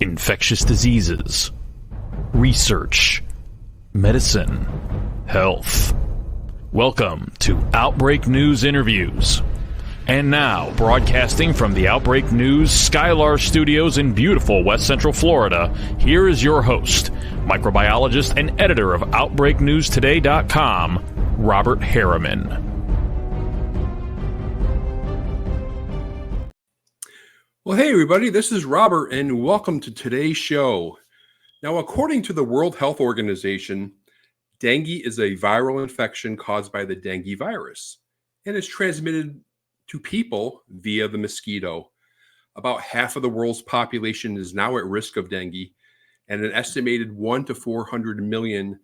infectious diseases, research, medicine, health. Welcome to Outbreak News Interviews. And now, broadcasting from the Outbreak News Skylar Studios in beautiful West Central Florida, here is your host, microbiologist and editor of OutbreakNewsToday.com, Robert Harriman. Well, hey, everybody, this is Robert, and welcome to today's show. Now, according to the World Health Organization, dengue is a viral infection caused by the dengue virus, and is transmitted to people via the mosquito. About half of the world's population is now at risk of dengue, and an estimated 1 to 400 million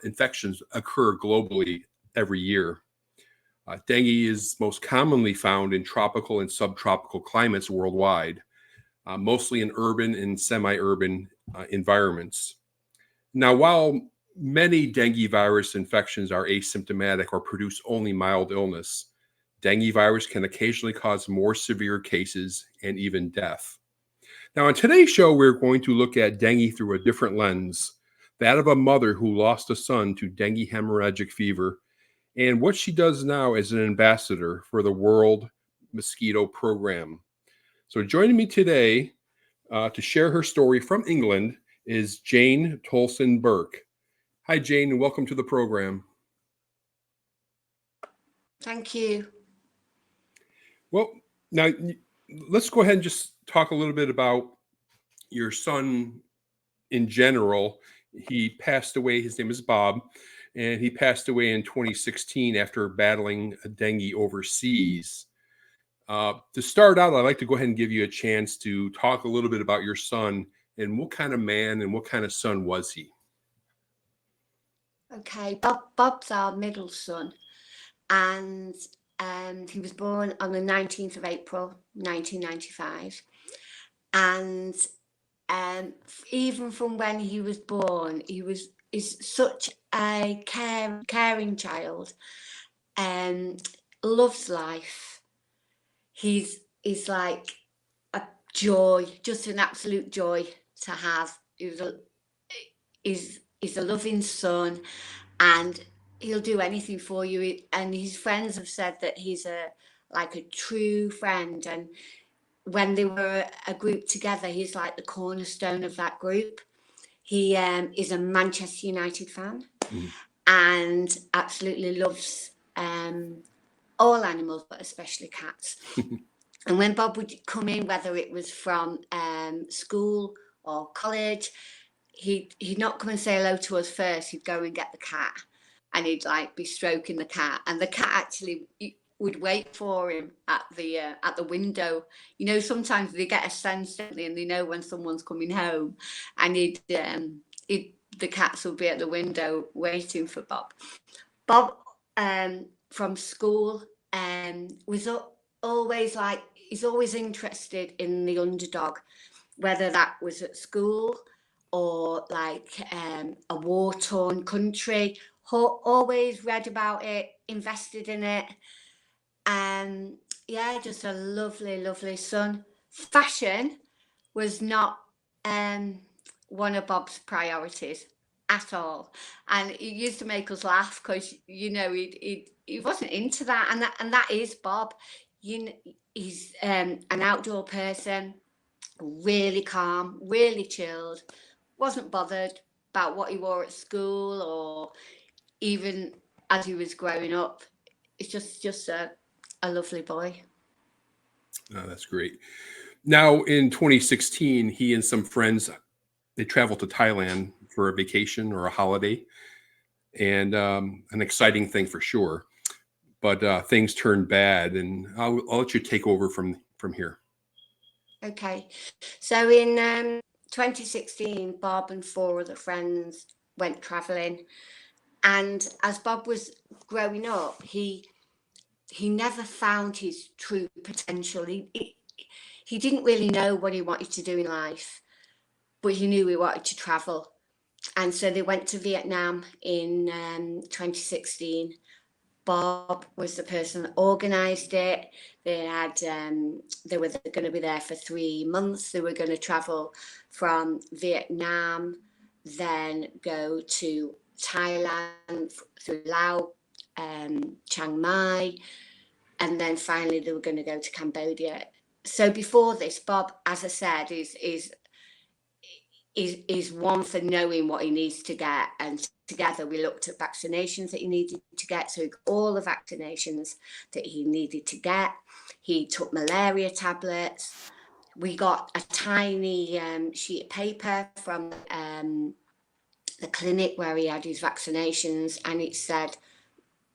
infections occur globally every year. Dengue is most commonly found in tropical and subtropical climates worldwide, mostly in urban and semi-urban environments. Now, while many dengue virus infections are asymptomatic or produce only mild illness, dengue virus can occasionally cause more severe cases and even death. Now, on today's show, we're going to look at dengue through a different lens, that of a mother who lost a son to dengue hemorrhagic fever, and what she does now as an ambassador for the World Mosquito Programme. So joining me today to share her story from England is Jayne Toulson-Burke. Hi, Jayne, and welcome to the program. Thank you. Well, now let's go ahead and just talk a little bit about your son in general. He passed away. His name is Bob, and he passed away in 2016 after battling dengue overseas. To start out, I'd like to go ahead and give you a chance to talk a little bit about your son and what kind of man and what kind of son was he? Okay, Bob's our middle son, and he was born on the 19th of April, 1995. And even from when he was born, is such a caring child, loves life. He's like a joy, just an absolute joy to have. He's a loving son, and he'll do anything for you. And his friends have said that he's like a true friend. And when they were a group together, he's like the cornerstone of that group. He is a Manchester United fan and absolutely loves all animals, but especially cats. And when Bob would come in, whether it was from school or college, he'd not come and say hello to us first. He'd go and get the cat, and he'd like be stroking the cat, and the cat actually would wait for him at the window. You know, sometimes they get a sense, don't they, and they know when someone's coming home, and the cats will be at the window waiting for Bob. Bob from school was always like, he's always interested in the underdog, whether that was at school or like a war-torn country. Always read about it, invested in it. Yeah, just a lovely, lovely son. Fashion was not one of Bob's priorities at all, and it used to make us laugh because, you know, he wasn't into that, and that is Bob. You know, he's an outdoor person, really calm, really chilled, wasn't bothered about what he wore at school or even as he was growing up. It's just a lovely boy. Oh, that's great. Now, in 2016, he and some friends, they traveled to Thailand for a vacation or a holiday, and an exciting thing for sure. But things turned bad, and I'll let you take over from here. Okay, so in 2016, Bob and 4 other friends went traveling, and as Bob was growing up, he never found his true potential. He didn't really know what he wanted to do in life, but he knew he wanted to travel. And so they went to Vietnam in 2016. Bob was the person that organised it. They were going to be there for 3 months. They were going to travel from Vietnam, then go to Thailand, through Laos, Chiang Mai, and then finally they were going to go to Cambodia. So before this, Bob, as I said, is one for knowing what he needs to get, and together we looked at vaccinations that he needed to get. So he got all the vaccinations that he needed to get. He took malaria tablets. We got a tiny sheet of paper from the clinic where he had his vaccinations, and it said,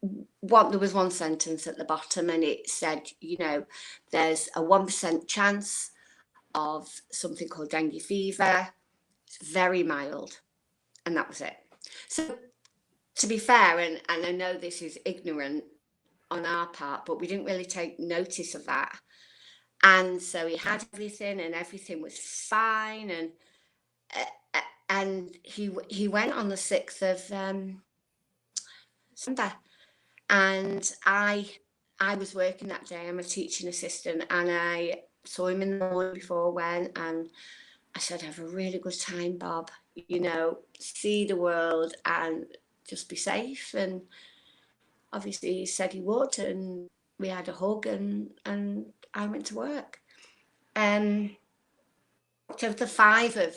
there was one sentence at the bottom, and it said, there's a 1% chance of something called dengue fever. It's very mild. And that was it. So to be fair, and I know this is ignorant on our part, but we didn't really take notice of that. And so he had everything, and everything was fine. And he went on the 6th of December. And I was working that day. I'm a teaching assistant, and I saw him in the morning before I went, and I said, have a really good time, Bob, see the world and just be safe. And obviously he said he would, and we had a hug, and I went to work. So the 5 of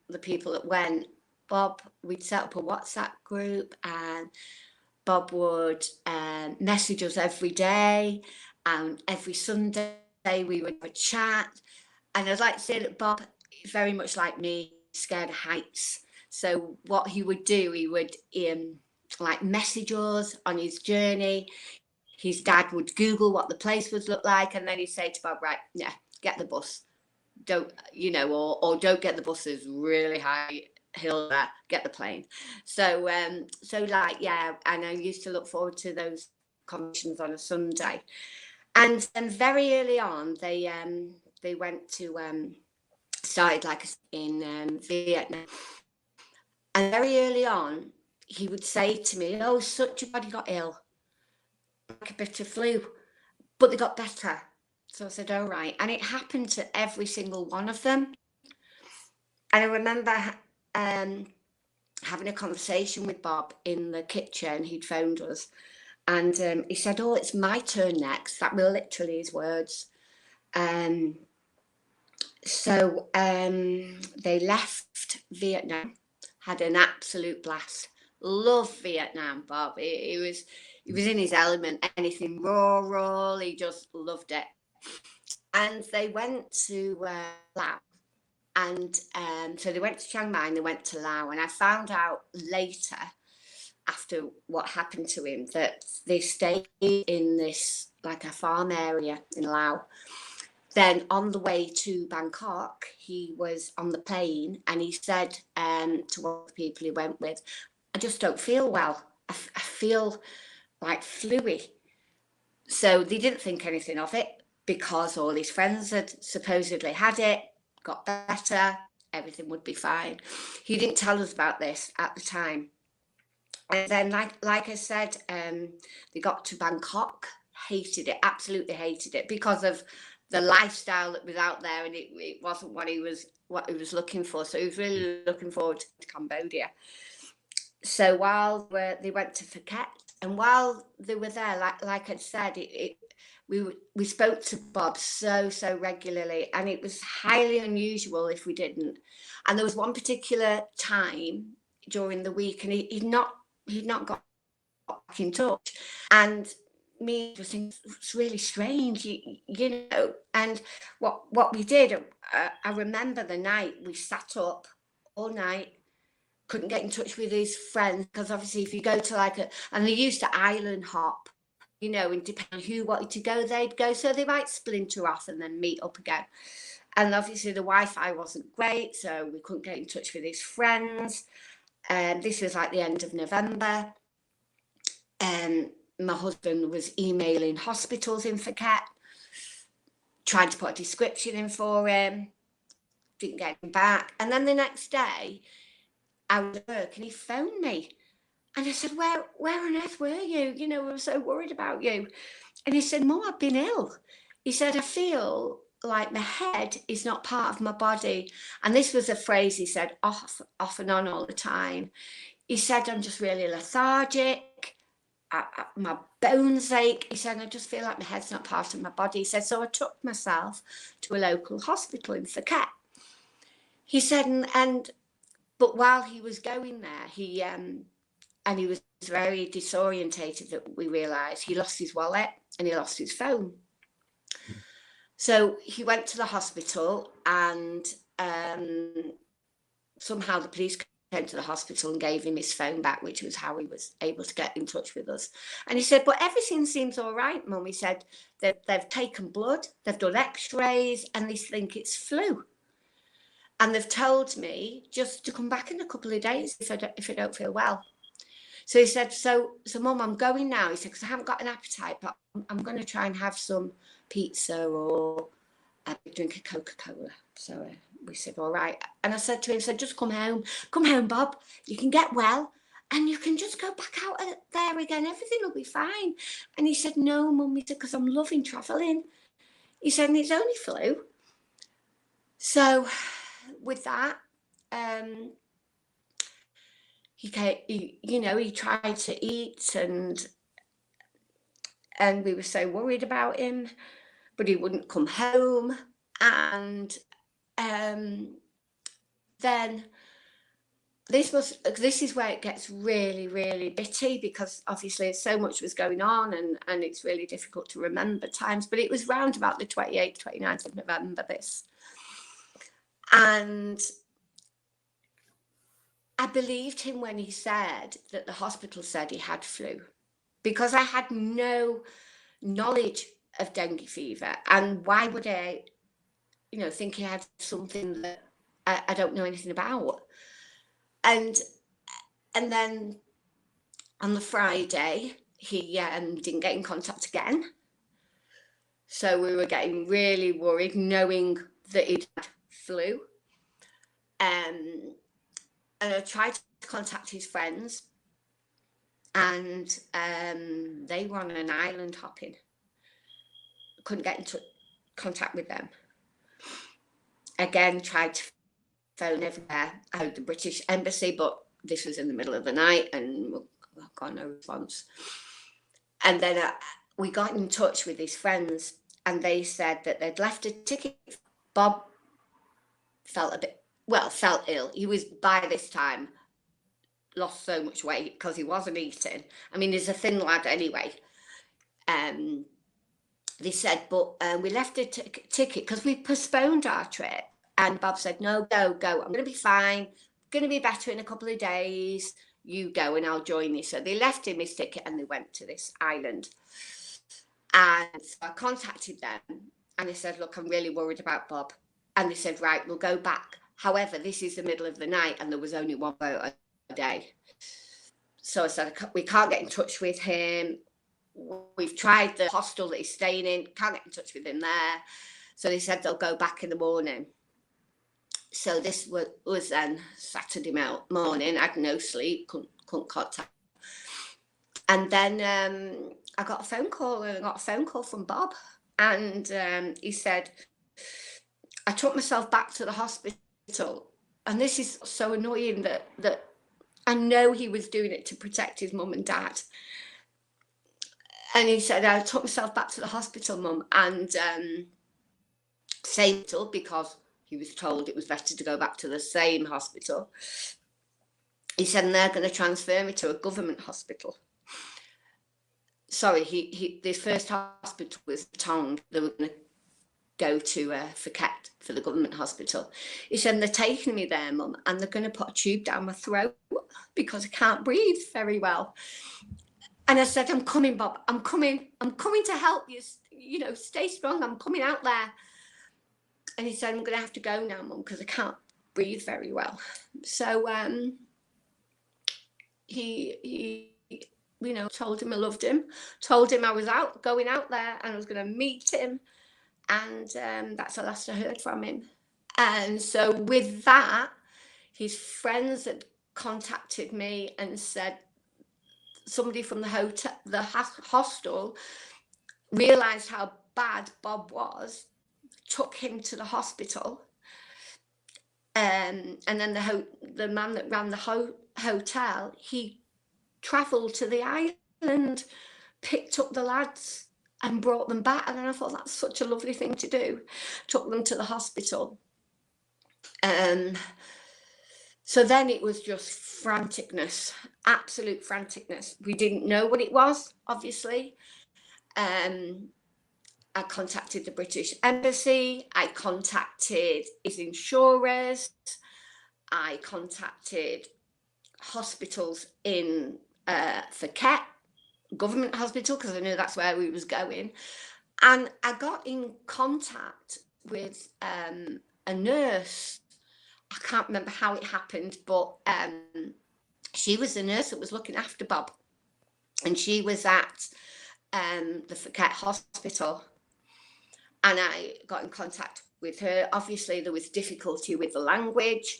the people that went, Bob, we'd set up a WhatsApp group, and Bob would message us every day, and every Sunday we would have a chat. And I'd like to say that Bob is very much like me, scared of heights. So what he would do, he would like message us on his journey. His dad would Google what the place would look like, and then he'd say to Bob, right, yeah, get the bus. Don't, or don't get the buses really high hill there, get the plane. So and I used to look forward to those conversations on a Sunday. And then very early on, they went to started like in Vietnam, and very early on he would say to me, oh, such a body got ill, like a bit of flu, but they got better. So I said, oh, right. And it happened to every single one of them. And I remember having a conversation with Bob in the kitchen. He'd phoned us, and he said, oh, it's my turn next. That were literally his words. So they left Vietnam, had an absolute blast. Loved Vietnam, Bob. He was in his element. Anything rural, he just loved it. And they went to Laos. And so they went to Chiang Mai and they went to Laos. And I found out later, after what happened to him, that they stayed in this, like a farm area in Laos. Then on the way to Bangkok, he was on the plane, and he said to one of the people he went with, I just don't feel well. I feel like fluey. So they didn't think anything of it, because all his friends had supposedly had it, got better, everything would be fine. He didn't tell us about this at the time. And then, like I said, they got to Bangkok, hated it, absolutely hated it, because of the lifestyle that was out there, and it wasn't what he was looking for. So he was really looking forward to Cambodia. So while they went to Phuket, and while they were there, like I said, we spoke to Bob so regularly, and it was highly unusual if we didn't. And there was one particular time during the week, and he'd not got back in touch, and me was thinking, it's really strange, and what we did, I remember the night we sat up all night, couldn't get in touch with his friends, because obviously if you go to and they used to island hop, and depending on who wanted to go, they'd go, so they might splinter off and then meet up again. And obviously the Wi-Fi wasn't great, so we couldn't get in touch with his friends. This was like the end of November. My husband was emailing hospitals in Phuket, trying to put a description in for him, didn't get him back. And then the next day, I was at work, and he phoned me, And I said, where on earth were you? You know, we were so worried about you. And he said, Mum, I've been ill. He said, I feel like my head is not part of my body. And this was a phrase he said off and on all the time. He said, I'm just really lethargic. My bones ache. He said, I just feel like my head's not part of my body. He said, so I took myself to a local hospital in Phuket. He said, but while he was going there, he was very disorientated, that we realised he lost his wallet and he lost his phone. So he went to the hospital, and somehow the police came to the hospital and gave him his phone back, which was how he was able to get in touch with us. And he said, but everything seems all right, Mum. He said, they've taken blood, they've done x-rays, and they think it's flu. And they've told me just to come back in a couple of days if I don't feel well. So he said, so Mum, I'm going now. He said, because I haven't got an appetite, but I'm going to try and have some pizza or drink a Coca-Cola. So we said, all right. And I said to him, just come home, Bob. You can get well and you can just go back out there again. Everything will be fine. And he said, no, Mum. He said, because I'm loving travelling. He said, and it's only flu. So with that, he tried to eat, and we were so worried about him, but he wouldn't come home. And then this is where it gets really, really bitty, because obviously so much was going on, and it's really difficult to remember times, but it was round about the 28th, 29th of November, this. And I believed him when he said that the hospital said he had flu, because I had no knowledge of dengue fever. And why would I, think he had something that I don't know anything about? And then on the Friday, he didn't get in contact again. So we were getting really worried, knowing that he'd had flu. And I tried to contact his friends, and they were on an island hopping. Couldn't get into contact with them. Again, tried to phone everywhere. I phoned the British Embassy, but this was in the middle of the night, and got no response. And then we got in touch with his friends, and they said that they'd left a ticket. Bob felt ill. He was, by this time, lost so much weight because he wasn't eating. I mean, he's a thin lad anyway. They said, but we left a ticket because we postponed our trip. And Bob said, no, go. I'm going to be fine. Going to be better in a couple of days. You go and I'll join you. So they left him his ticket and they went to this island. And so I contacted them and I said, look, I'm really worried about Bob. And they said, right, we'll go back. However, this is the middle of the night and there was only one boat a day. So I said, we can't get in touch with him. We've tried the hostel that he's staying in, can't get in touch with him there. So they said they'll go back in the morning. So this was then Saturday morning. I had no sleep, couldn't contact. And then I got a phone call from Bob. And he said, I took myself back to the hospital. And this is so annoying that I know he was doing it to protect his mum and dad. And he said, I took myself back to the hospital, Mum, and same hospital, because he was told it was better to go back to the same hospital. He said, and they're going to transfer me to a government hospital. Sorry, this first hospital was Tong. They were going to go to Phuket for the government hospital. He said, and they're taking me there, Mum, and they're going to put a tube down my throat because I can't breathe very well. And I said, I'm coming, Bob. I'm coming to help you. Stay strong. I'm coming out there. And he said, I'm going to have to go now, Mum, because I can't breathe very well. So he told him I loved him, told him I was going out there and I was going to meet him. And that's the last I heard from him. And so with that, his friends had contacted me and said somebody from the hostel realised how bad Bob was, took him to the hospital, and then the man that ran the hotel, he travelled to the island, picked up the lads and brought them back. And I thought, that's such a lovely thing to do. Took them to the hospital. So then it was just franticness, absolute franticness. We didn't know what it was, obviously. I contacted the British Embassy. I contacted his insurers. I contacted hospitals in Phuket, government hospital, because I knew that's where we was going. And I got in contact with a nurse. I can't remember how it happened, but she was the nurse that was looking after Bob. And she was at the Phuket hospital. And I got in contact with her. Obviously, there was difficulty with the language.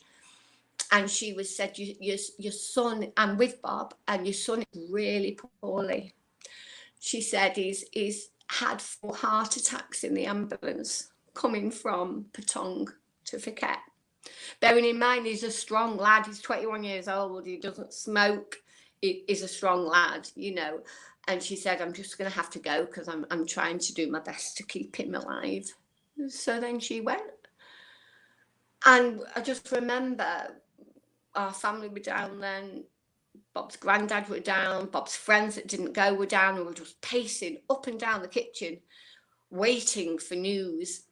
And she said, your son, I'm with Bob, and your son is really poorly. She said he's had 4 heart attacks in the ambulance coming from Patong to Phuket. Bearing in mind, he's a strong lad. He's 21 years old. He doesn't smoke. He's a strong lad, you know. And she said, I'm just going to have to go because I'm trying to do my best to keep him alive. So then she went. And I just remember our family were down then. Bob's granddad were down. Bob's friends that didn't go were down. And we were just pacing up and down the kitchen, waiting for news.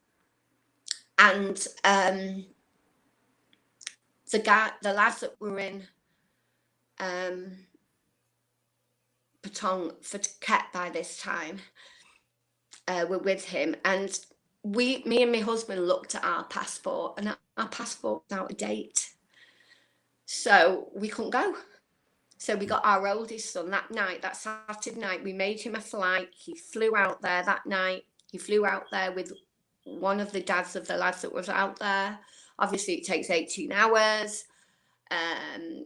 And the lads that were in Patong for Phuket by this time were with him, and me and my husband looked at our passport, and our passport was out of date, so we couldn't go. So we got our oldest son that night, that Saturday night. We made him a flight. He flew out there that night. He flew out there with one of the dads of the lads that was out there. Obviously, it takes 18 hours.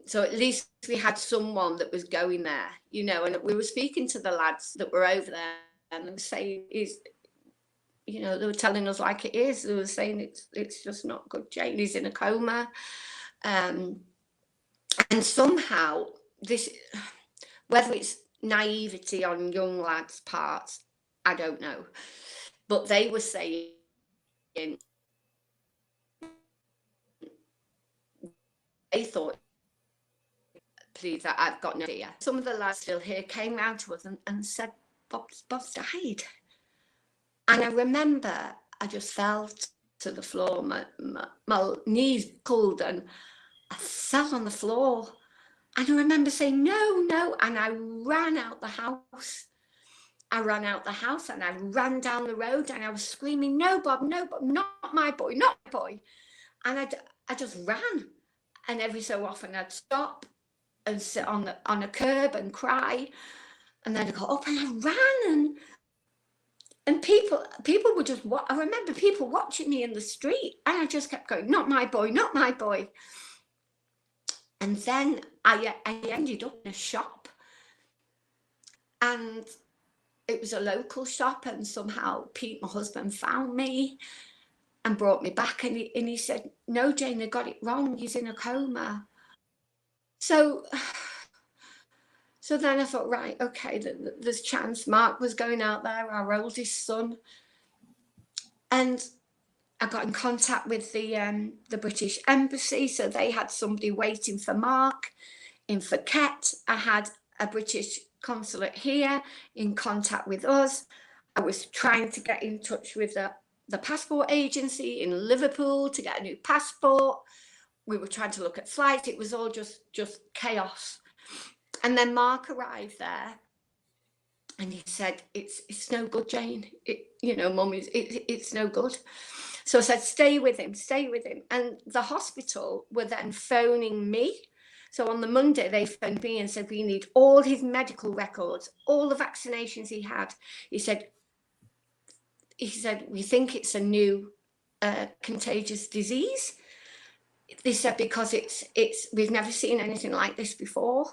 So at least we had someone that was going there, you know, and we were speaking to the lads that were over there, and they were saying, you know, they were telling us like it is. They were saying it's just not good. Jayne is in a coma. And somehow this, whether it's naivety on young lads' parts, I don't know. But they were saying, they thought, please, I've got no idea. Some of the lads still here came round to us and said, Bob's died. And I remember I just fell to the floor. My knees pulled and I fell on the floor. And I remember saying, no. And I ran out the house. And I ran down the road and I was screaming, no, Bob, not my boy, not my boy. And I just ran. And every so often I'd stop and sit on a curb and cry. And then I'd go up and I ran. And people were just, I remember people watching me in the street. And I just kept going, not my boy, not my boy. And then I ended up in a shop. And it was a local shop. And somehow Pete, my husband, found me and brought me back, and he said, no, Jayne, they got it wrong. He's in a coma. So then I thought, right, okay, there's chance. Mark was going out there, our oldest son. And I got in contact with the British Embassy. So they had somebody waiting for Mark in Phuket. I had a British consulate here in contact with us. I was trying to get in touch with the passport agency in Liverpool to get a new passport. We were trying to look at flights. It was all just chaos. And then Mark arrived there and he said, it's no good, Jayne. You know, Mum, it's no good. So I said, stay with him. And the hospital were then phoning me. So on the Monday, they phoned me and said, we need all his medical records, all the vaccinations he had. He said, we think it's a new contagious disease. They said, because we've never seen anything like this before.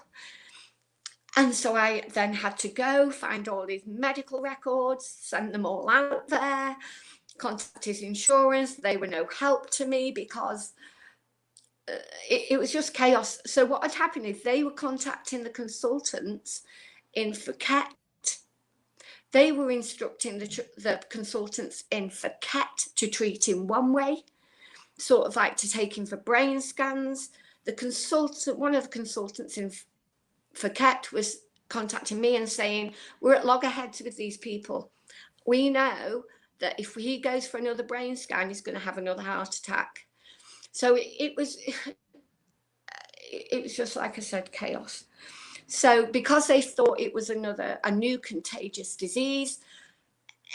And so I then had to go find all his medical records, send them all out there, contact his insurance. They were no help to me because it was just chaos. So what had happened is they were contacting the consultants in Phuket. They were instructing the consultants in Phuket to treat him one way, sort of like to take him for brain scans. One of the consultants in Phuket was contacting me and saying, we're at loggerheads with these people. We know that if he goes for another brain scan, he's going to have another heart attack. So it was just, like I said, chaos. So because they thought it was a new contagious disease,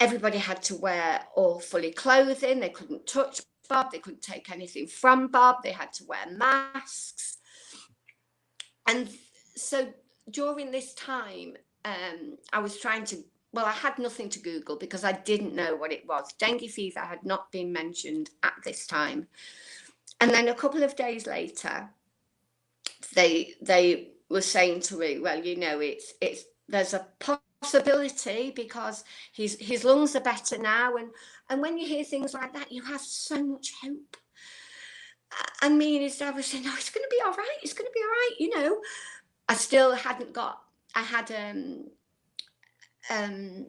everybody had to wear all fully clothing. They couldn't touch Bob. They couldn't take anything from Bob. They had to wear masks. And so during this time, I was trying to, I had nothing to Google because I didn't know what it was. Dengue fever had not been mentioned at this time. And then a couple of days later, they were saying to me, well, there's a possibility because his lungs are better now. And when you hear things like that, you have so much hope. And me and his dad were saying, it's going to be all right. It's going to be all right. I still hadn't got, I had an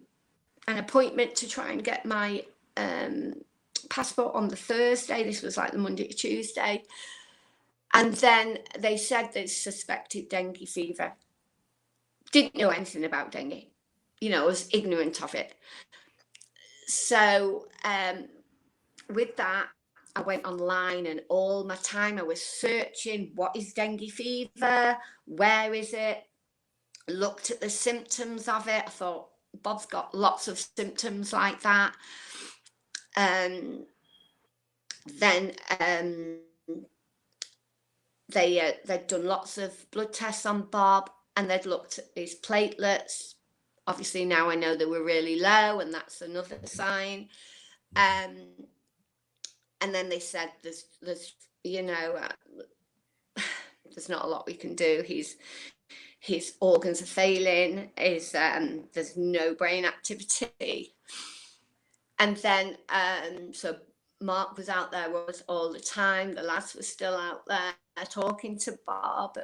appointment to try and get my passport on the Thursday. This was like the Monday to Tuesday. And then they said they suspected dengue fever. Didn't know anything about dengue. I was ignorant of it. So with that, I went online and all my time I was searching, what is dengue fever? Where is it? Looked at the symptoms of it. I thought, Bob's got lots of symptoms like that. Then they'd done lots of blood tests on Bob and they'd looked at his platelets. Obviously now I know they were really low, and that's another sign. And then they said there's not a lot we can do. His organs are failing. There's no brain activity. And then so Mark was out there all the time. The lads were still out there talking to Bob.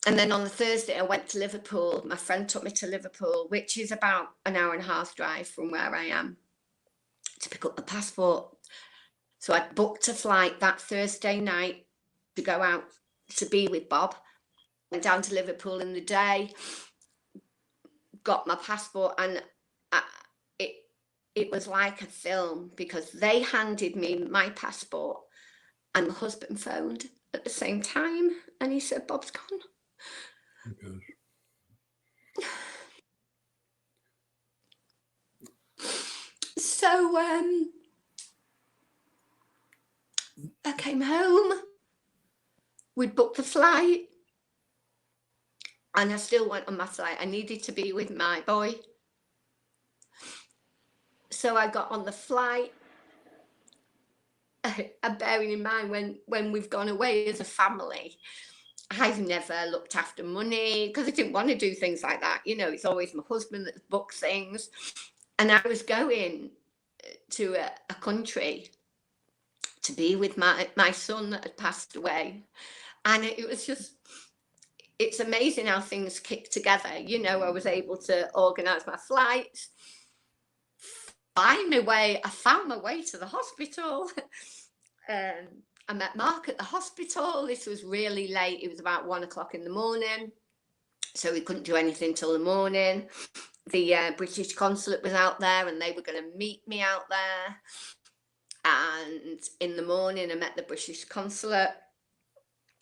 And then on the Thursday, I went to Liverpool. My friend took me to Liverpool, which is about an hour and a half drive from where I am, to pick up the passport. So I booked a flight that Thursday night to go out to be with Bob. Went down to Liverpool in the day, got my passport, and it was like a film because they handed me my passport and my husband phoned at the same time and he said, Bob's gone. Oh, gosh. So I came home, we'd booked the flight, and I still went on my flight. I needed to be with my boy. So I got on the flight, bearing in mind when we've gone away as a family, I've never looked after money because I didn't want to do things like that. It's always my husband that books things. And I was going to a country to be with my son that had passed away. And it was just, it's amazing how things kick together. I was able to organise my flights, I found my way to the hospital. I met Mark at the hospital. This was really late. It was about 1 o'clock in the morning. So we couldn't do anything till the morning. The British consulate was out there and they were going to meet me out there. And in the morning, I met the British consulate.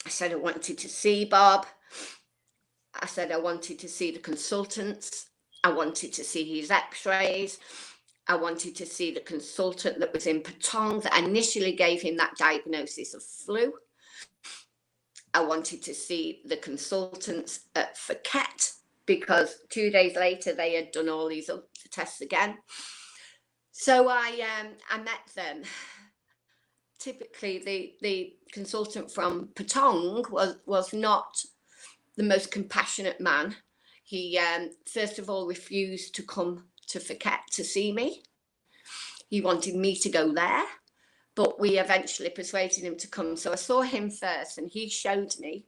I said I wanted to see Bob. I said I wanted to see the consultants. I wanted to see his x-rays. I wanted to see the consultant that was in Patong that initially gave him that diagnosis of flu. I wanted to see the consultants at Phuket because 2 days later they had done all these other tests again. So I met them. Typically, the consultant from Patong was not the most compassionate man. He first of all refused to come to Phuket to see me. He wanted me to go there, but we eventually persuaded him to come. So I saw him first, and he showed me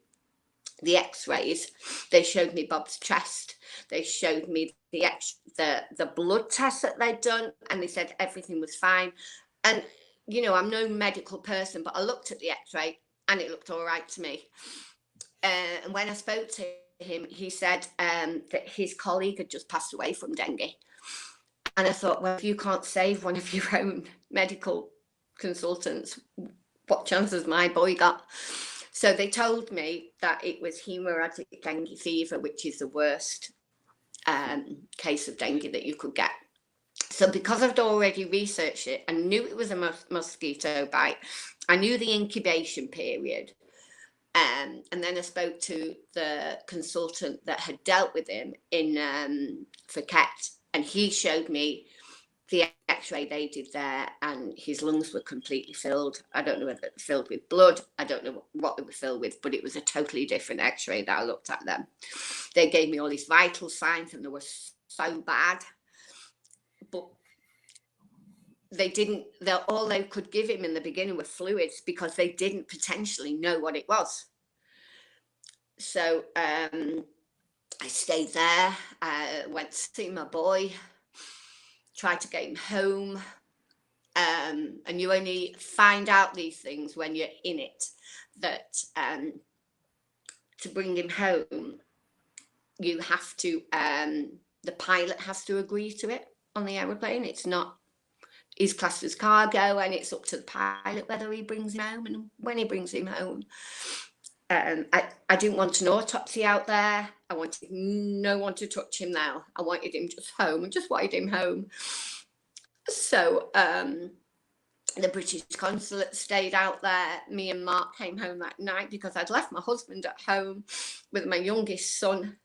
the x-rays. They showed me Bob's chest. They showed me the blood tests that they'd done, and they said everything was fine. And you know, I'm no medical person, but I looked at the x-ray and it looked all right to me. And when I spoke to him, he said that his colleague had just passed away from dengue. And I thought, well, if you can't save one of your own medical consultants, what chance has my boy got? So they told me that it was hemorrhagic dengue fever, which is the worst case of dengue that you could get. So because I'd already researched it, I knew it was a mosquito bite. I knew the incubation period. And then I spoke to the consultant that had dealt with him in Phuket, and he showed me the x-ray they did there, and his lungs were completely filled. I don't know whether they were filled with blood. I don't know what they were filled with, but it was a totally different x-ray that I looked at them. They gave me all these vital signs, and they were so bad. But they didn't, all they could give him in the beginning were fluids, because they didn't potentially know what it was. So I stayed there, went to see my boy, tried to get him home. And you only find out these things when you're in it, that to bring him home, you have to, the pilot has to agree to it on the aeroplane. It's not, he's classed as cargo, and it's up to the pilot whether he brings him home and when he brings him home. I didn't want an autopsy out there. I wanted no one to touch him now. I wanted him just home. I just wanted him home. So the British consulate stayed out there. Me and Mark came home that night because I'd left my husband at home with my youngest son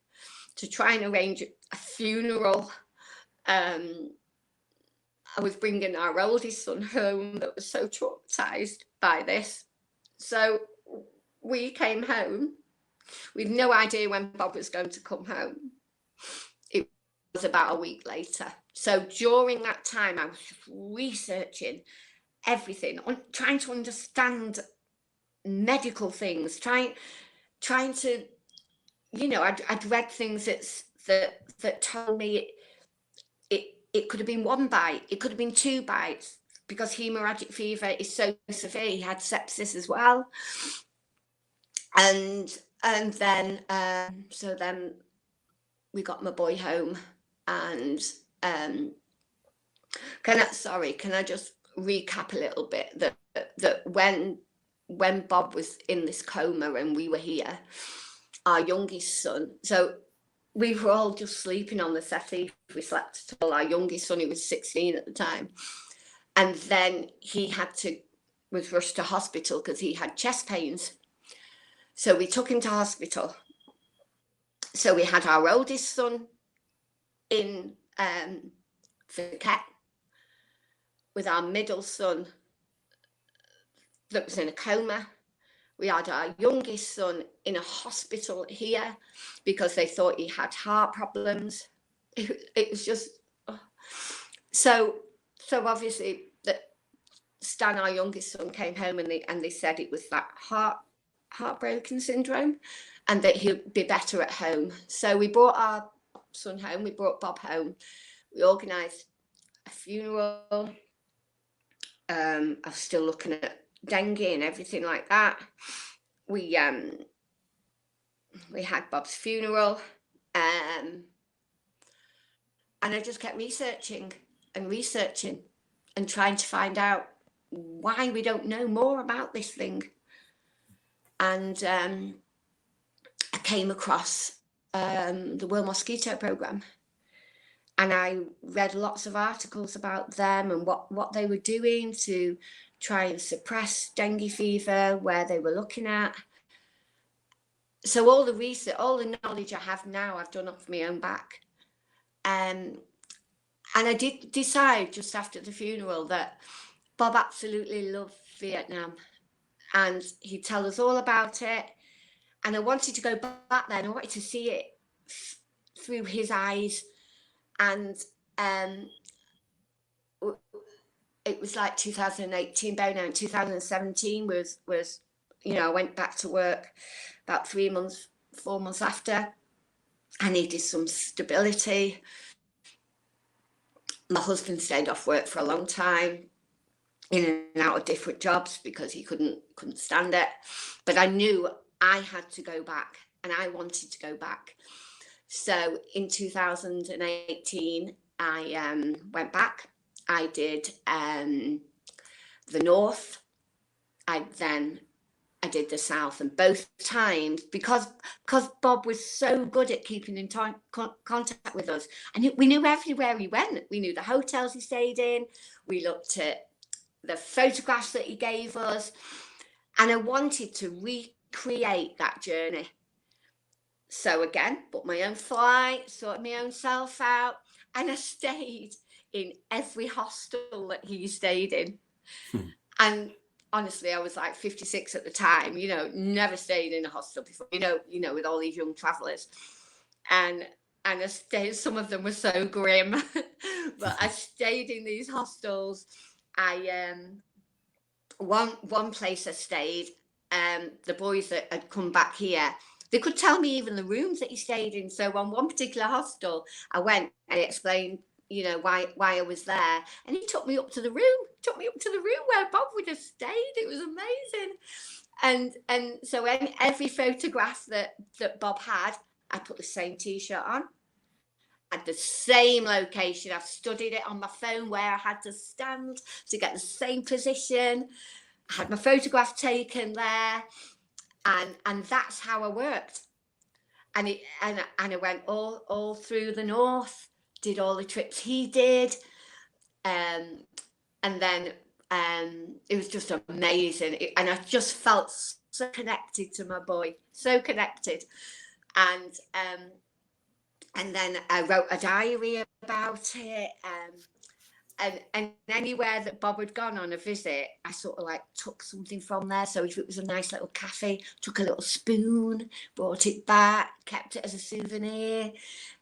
to try and arrange a funeral. I was bringing our oldest son home that was so traumatized by this. So we came home with no idea when Bob was going to come home. It was about a week later. So during that time, I was researching everything, trying to understand medical things, trying to, you know, I'd read things that told me it could have been one bite, it could have been two bites, because hemorrhagic fever is so severe. He had sepsis as well. And then so then we got my boy home, and can I just recap a little bit that when Bob was in this coma and we were here, our youngest son, so we were all just sleeping on the settee. We slept till our youngest son, he was 16 at the time, and then he was rushed to hospital because he had chest pains. So we took him to hospital. So we had our oldest son in Phuket with our middle son that was in a coma. We had our youngest son in a hospital here because they thought he had heart problems. It was just so obviously that Stan, our youngest son, came home and they said it was that heartbroken syndrome, and that he'll be better at home. So we brought our son home, we brought Bob home, we organised a funeral. I was still looking at dengue and everything like that. We had Bob's funeral, and I just kept researching and trying to find out why we don't know more about this thing. And I came across the World Mosquito Programme, and I read lots of articles about them and what they were doing to try and suppress dengue fever, where they were looking at. So all the research, all the knowledge I have now, I've done off my own back. And I did decide just after the funeral that Bob absolutely loved Vietnam, and he'd tell us all about it. I wanted to go back there, and I wanted to see it through his eyes. And it was like 2018, bearing in 2017 was, I went back to work about 4 months after. I needed some stability. My husband stayed off work for a long time, in and out of different jobs, because he couldn't stand it. But I knew I had to go back, and I wanted to go back. So in 2018, I went back. I did the north. I did the south, and both times, because Bob was so good at keeping in contact with us, and we knew everywhere he went. We knew the hotels he stayed in. We looked at the photographs that he gave us, and I wanted to recreate that journey. So again, booked my own flight, sorted my own self out, and I stayed in every hostel that he stayed in. And honestly, I was like 56 at the time, never stayed in a hostel before, with all these young travelers. And I stayed, some of them were so grim, but I stayed in these hostels. One place I stayed, the boys that had come back here, they could tell me even the rooms that he stayed in. So on one particular hostel, I went and explained, why I was there, and he took me up to the room where Bob would have stayed. It was amazing. And so every photograph that Bob had, I put the same t-shirt on at the same location. I've studied it on my phone where I had to stand to get the same position. I had my photograph taken there, and that's how I worked. And I went all through the north, did all the trips he did, and then it was just amazing. And I just felt so connected to my boy, so connected. And then I wrote a diary about it. And anywhere that Bob had gone on a visit, I sort of like took something from there. So if it was a nice little cafe, took a little spoon, brought it back, kept it as a souvenir.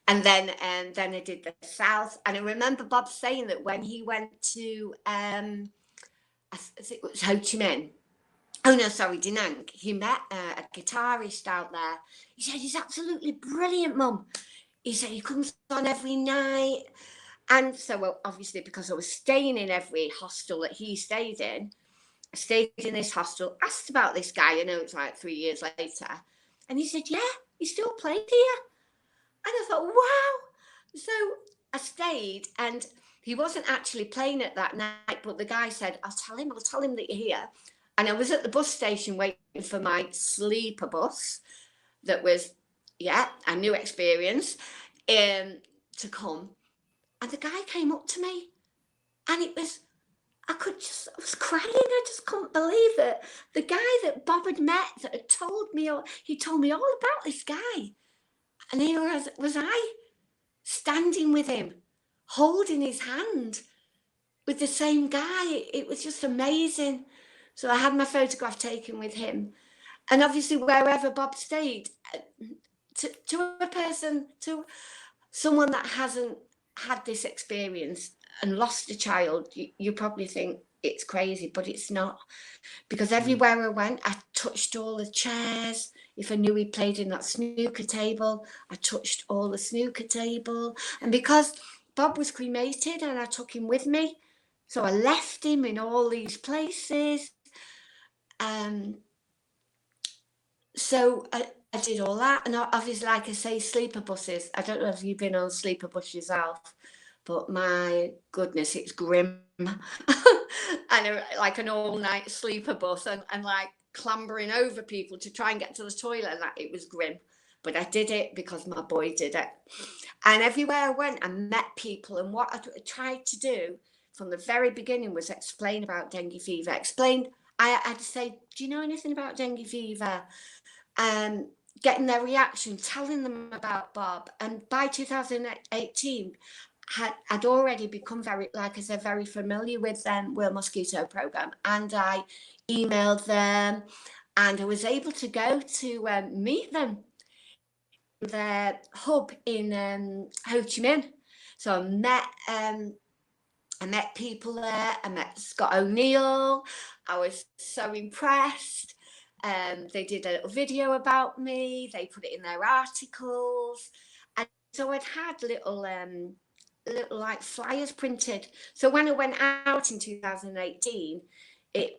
And then I did the south. And I remember Bob saying that when he went to, I think it was Ho Chi Minh. Oh no, sorry, Da Nang. He met a guitarist out there. He said, he's absolutely brilliant, Mum. He said he comes on every night. And so, obviously, because I was staying in every hostel that he stayed in, I stayed in this hostel, asked about this guy, I know it's like 3 years later, and he said, yeah, he still played here. And I thought, wow. So I stayed, and he wasn't actually playing it that night, but the guy said, I'll tell him that you're here. And I was at the bus station waiting for my sleeper bus that was, a new experience, to come. And the guy came up to me, and I was crying. I just couldn't believe it. The guy that Bob had met, that had he told me all about this guy. And here was I, standing with him, holding his hand with the same guy. It was just amazing. So I had my photograph taken with him. And obviously, wherever Bob stayed, to a person, to someone that hasn't had this experience and lost a child, you probably think it's crazy, but it's not, because everywhere I went, I touched all the chairs. If I knew he played in that snooker table, I touched all the snooker table. And because Bob was cremated and I took him with me, so I left him in all these places. So I did all that. And obviously, like I say, sleeper buses. I don't know if you've been on sleeper bus yourself, but my goodness, it's grim. And like an all-night sleeper bus, and like clambering over people to try and get to the toilet. And it was grim. But I did it because my boy did it. And everywhere I went, I met people. And what I tried to do from the very beginning was explain about dengue fever. I had to say, do you know anything about dengue fever? Getting their reaction, telling them about Bob. And by 2018, I'd already become very familiar with World Mosquito Programme. And I emailed them, and I was able to go to meet them, their hub in Ho Chi Minh. So I met people there. I met Scott O'Neill. I was so impressed. They did a little video about me. They put it in their articles, and so I'd had little like flyers printed. So when I went out in 2018, it,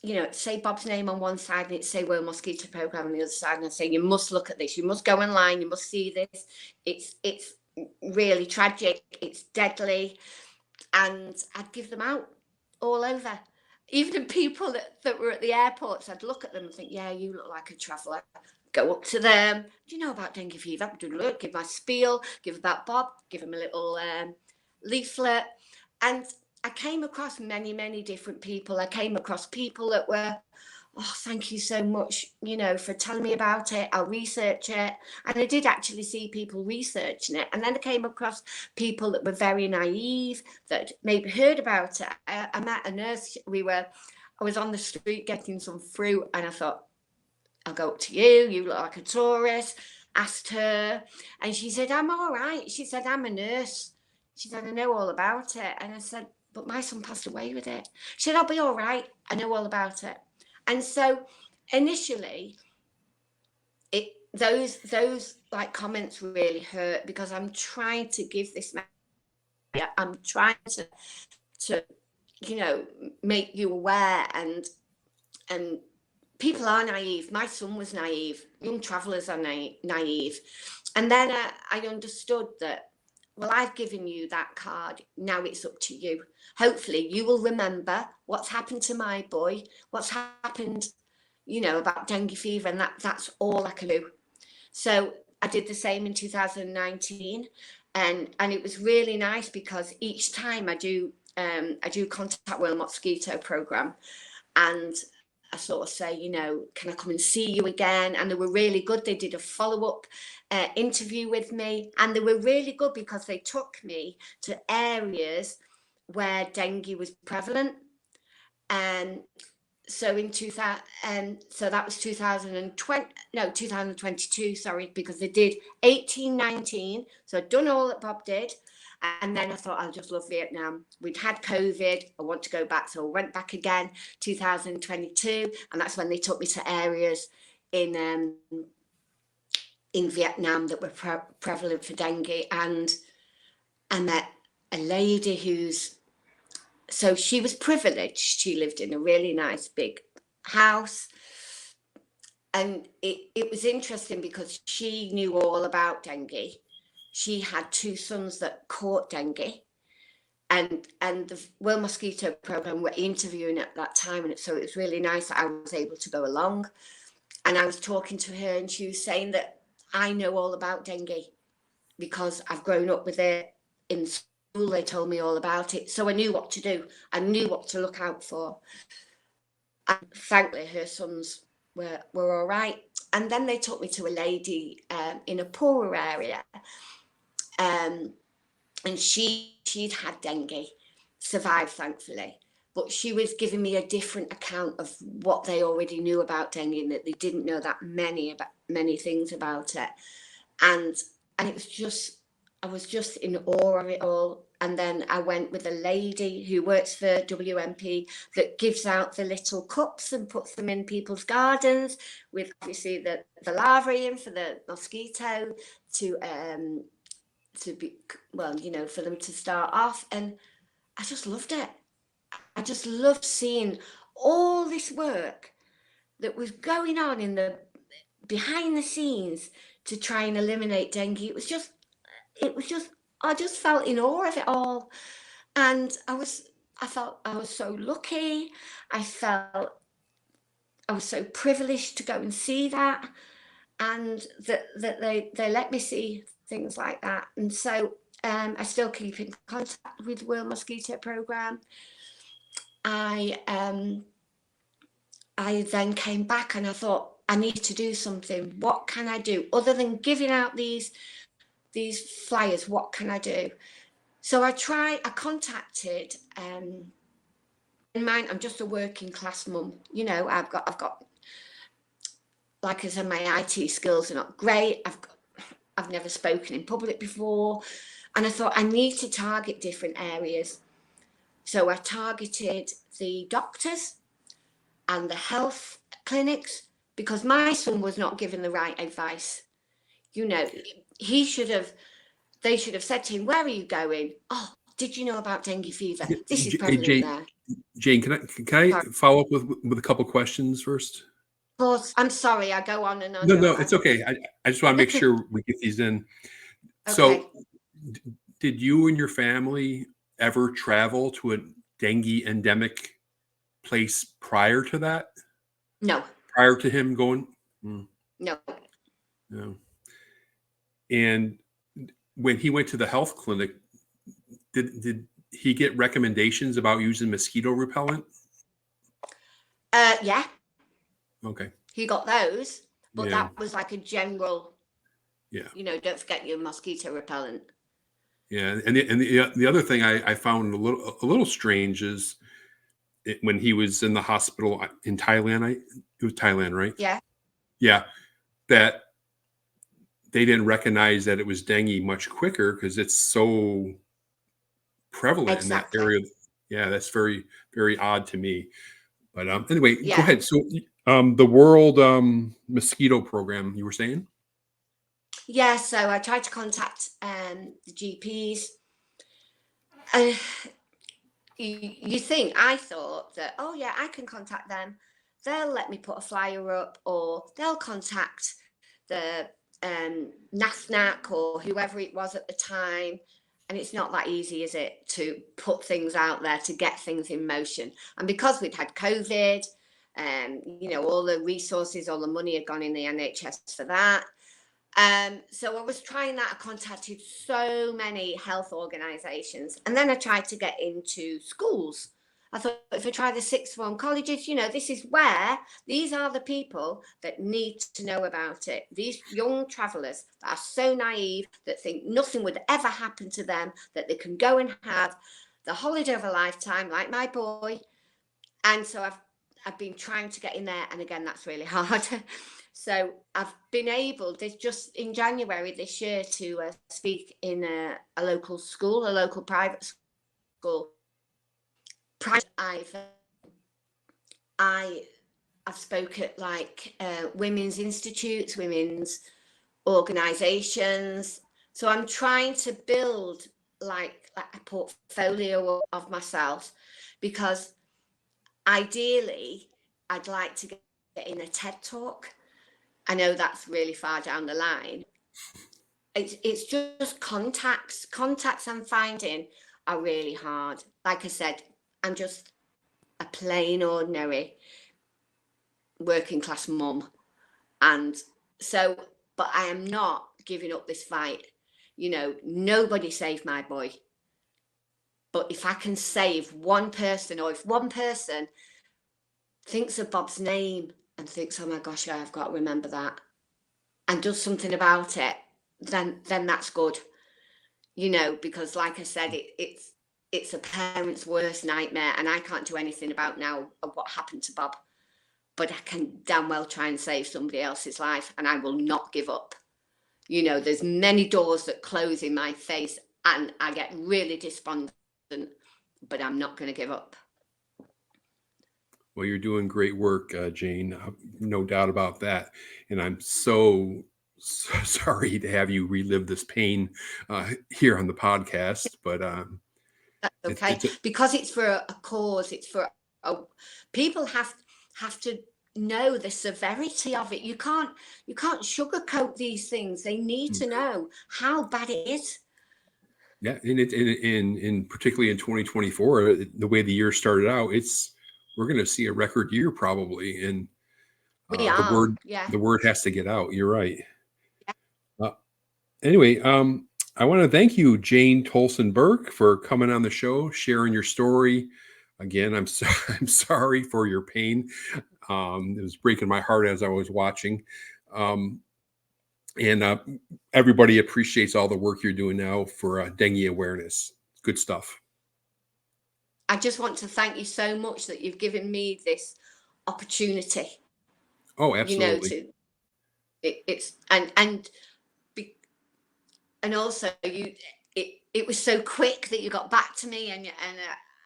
you know, say Bob's name on one side and it say World Mosquito Programme on the other side, and I say, you must look at this, you must go online, you must see this. It's really tragic, it's deadly. And I'd give them out all over. Even people that were at the airports, I'd look at them and think, yeah, you look like a traveller. Go up to them. Do you know about dengue fever? Look, give my spiel, give about Bob, give him a little leaflet. And I came across many, many different people. I came across people that were, oh, thank you so much, you know, for telling me about it. I'll research it. And I did actually see people researching it. And then I came across people that were very naive, that maybe heard about it. I met a nurse. I was on the street getting some fruit, and I thought, I'll go up to you. You look like a tourist. Asked her, and she said, I'm all right. She said, I'm a nurse. She said, I know all about it. And I said, but my son passed away with it. She said, I'll be all right. I know all about it. And so initially, those like comments really hurt, because I'm trying to give this message. I'm trying to you know, make you aware, and people are naive. My son was naive. Young travellers are naive. And then I understood that, well, I've given you that card. Now it's up to you. Hopefully you will remember what's happened to my boy, what's happened, you know, about dengue fever, and that's all I can do. So I did the same in 2019, and it was really nice, because each time I do contact World Mosquito Programme, and I sort of say, you know, can I come and see you again? And they were really good. They did a follow-up interview with me, and they were really good because they took me to areas where dengue was prevalent. And so in 2000, so that was 2022, sorry, because they did 18, 19. So I'd done all that Bob did. And then I thought, I just love Vietnam. We'd had COVID. I want to go back. So I went back again, 2022. And that's when they took me to areas in Vietnam that were prevalent for dengue. And I met a lady so she was privileged. She lived in a really nice big house. And it was interesting because she knew all about dengue. She had 2 sons that caught dengue, and the World Mosquito Programme were interviewing at that time, and so it was really nice that I was able to go along. And I was talking to her, and she was saying that I know all about dengue because I've grown up with it in school. They told me all about it, so I knew what to do. I knew what to look out for. And thankfully, her sons were all right. And then they took me to a lady in a poorer area. And she'd had dengue, survived thankfully, but she was giving me a different account of what they already knew about dengue, and that they didn't know that many things about it. And it was just, I was just in awe of it all. And then I went with a lady who works for WMP that gives out the little cups and puts them in people's gardens with obviously the larvae in for the mosquito to be, well, you know, for them to start off. And I just loved it. I just loved seeing all this work that was going on in the behind the scenes to try and eliminate dengue. It was just, I just felt in awe of it all. And I felt I was so lucky. I felt I was so privileged to go and see that, and that they let me see things like that. And so I still keep in contact with the World Mosquito Programme. I then came back and I thought, I need to do something. What can I do other than giving out these flyers? What can I do? So I contacted, in mind, I'm just a working class mum. You know, I've got like I said, my IT skills are not great. I've never spoken in public before. And I thought I need to target different areas. So I targeted the doctors and the health clinics because my son was not given the right advice. You know, they should have said to him, where are you going? Oh, did you know about dengue fever? This is prevalent there. Jayne, can I follow up with a couple questions first? Of course. I'm sorry, I go on and on. No, it's okay. I just want to make sure we get these in. Okay. So, did you and your family ever travel to a dengue endemic place prior to that? No. Prior to him going? No. No. And when he went to the health clinic, did he get recommendations about using mosquito repellent? Yeah. Okay. He got those, but Yeah. that was like a general. Yeah. You know, don't forget your mosquito repellent. Yeah, and the other thing I found a little strange is when he was in the hospital in Thailand. It was Thailand, right? Yeah. Yeah, that they didn't recognize that it was dengue much quicker because it's so prevalent in that area. Yeah, that's very, very odd to me. But anyway, Yeah. Go ahead. So the World Mosquito Program, you were saying? Yeah, so I tried to contact the GPs. I thought that, oh yeah, I can contact them. They'll let me put a flyer up, or they'll contact the NAFNAC or whoever it was at the time. And it's not that easy, is it, to put things out there, to get things in motion. And because we'd had COVID, you know, all the resources, all the money had gone in the NHS for that. So I was trying that. I contacted so many health organisations, and then I tried to get into schools. I thought, if I try the sixth form colleges, you know, these are the people that need to know about it. These young travellers that are so naive, that think nothing would ever happen to them, that they can go and have the holiday of a lifetime, like my boy. And so I've been trying to get in there, and again, that's really hard. So I've been able, just in January this year, to speak in a local school, a local private school. I've spoke at like women's institutes, women's organisations. So I'm trying to build like a portfolio of myself, because ideally I'd like to get in a TED talk. I know that's really far down the line. It's just contacts I'm finding are really hard. Like I said, I'm just a plain ordinary working class mum. And so, but I am not giving up this fight. You know, nobody saved my boy. But if I can save one person, or if one person thinks of Bob's name and thinks, oh my gosh, I've got to remember that, and does something about it, then that's good. You know, because like I said, it's a parent's worst nightmare, and I can't do anything about now of what happened to Bob. But I can damn well try and save somebody else's life, and I will not give up. You know, there's many doors that close in my face, and I get really despondent, but I'm not going to give up. Well, you're doing great work, Jayne. No doubt about that. And I'm so sorry to have you relive this pain here on the podcast, but that's okay, because it's for a cause. It's for people have to know the severity of it. You can't sugarcoat these things. They need to know how bad it is. Yeah, and in particularly in 2024, the way the year started out, we're going to see a record year probably, and the word has to get out. You're right. Yeah. Anyway, I want to thank you, Jayne Toulson-Burke, for coming on the show, sharing your story. Again, I'm sorry for your pain. It was breaking my heart as I was watching. And everybody appreciates all the work you're doing now for dengue awareness. Good stuff. I just want to thank you so much that you've given me this opportunity. Oh, absolutely. You know, it's and also it was so quick that you got back to me, and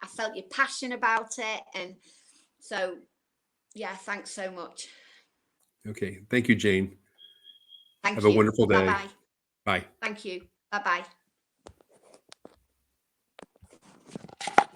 I felt your passion about it, and so yeah, thanks so much. Okay. Thank you, Jayne. Thank Have a you. wonderful day. Bye-bye. Bye. Thank you. Bye-bye.